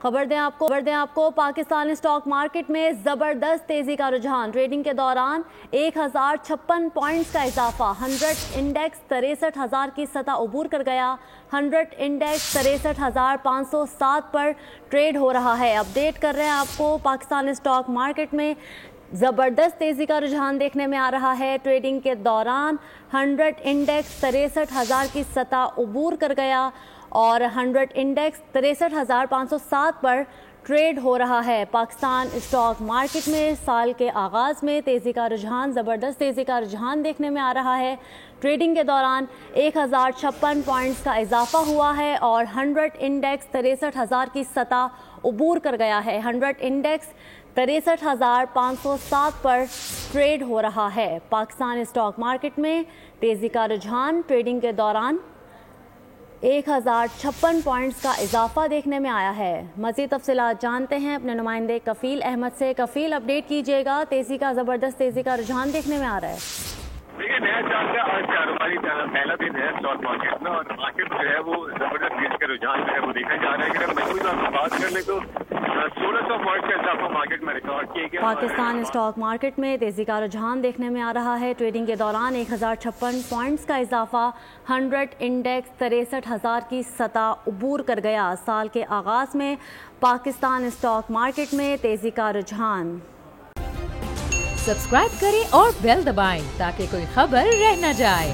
خبر دیں آپ کو پاکستان اسٹاک مارکیٹ میں زبردست تیزی کا رجحان. ٹریڈنگ کے دوران 1056 پوائنٹس کا اضافہ. 100 انڈیکس 63,000 کی سطح عبور کر گیا. 100 انڈیکس 63,507 پر ٹریڈ ہو رہا ہے. اپڈیٹ کر رہے ہیں آپ کو پاکستان اسٹاک مارکیٹ میں زبردست تیزی کا رجحان دیکھنے میں آ رہا ہے. ٹریڈنگ کے دوران 100 انڈیکس 63,000 کی سطح عبور کر گیا اور 100 انڈیکس 63,507 پر ٹریڈ ہو رہا ہے. پاکستان اسٹاک مارکیٹ میں سال کے آغاز میں تیزی کا رجحان زبردست تیزی کا رجحان دیکھنے میں آ رہا ہے. ٹریڈنگ کے دوران 1056 پوائنٹس کا اضافہ ہوا ہے اور 100 انڈیکس 63,000 کی سطح عبور کر گیا ہے. 100 انڈیکس 63,507 پر ٹریڈ ہو رہا ہے. پاکستان اسٹاک مارکیٹ میں تیزی کا رجحان. ٹریڈنگ کے دوران 1056 پوائنٹس کا اضافہ دیکھنے میں آیا ہے. مزید تفصیلات جانتے ہیں اپنے نمائندے کفیل احمد سے. کفیل، اپڈیٹ کیجیے گا. تیزی کا زبردست تیزی کا رجحان دیکھنے میں آ رہا ہے. دیکھیے، نیا سال کا آج کاروباری پہلا دن ہے اسٹاک مارکیٹ میں، اور مارکیٹ جو ہے وہ زبردست تیزی کا رجحان جو ہے وہ دیکھا جا رہا ہے. اگر مجموعی طور پر بات کر لیں تو 1600 پوائنٹ کا اضافہ مارکیٹ میں ریکارڈ کیا گیا. پاکستان اسٹاک مارکیٹ میں تیزی کا رجحان دیکھنے میں آ رہا ہے. ٹریڈنگ کے دوران 1056 پوائنٹس کا اضافہ. 100 انڈیکس 63,000 کی سطح عبور کر گیا. سال کے آغاز میں پاکستان اسٹاک مارکیٹ میں تیزی کا رجحان. سبسکرائب کریں اور بیل دبائیں تاکہ کوئی خبر رہ نہ جائے.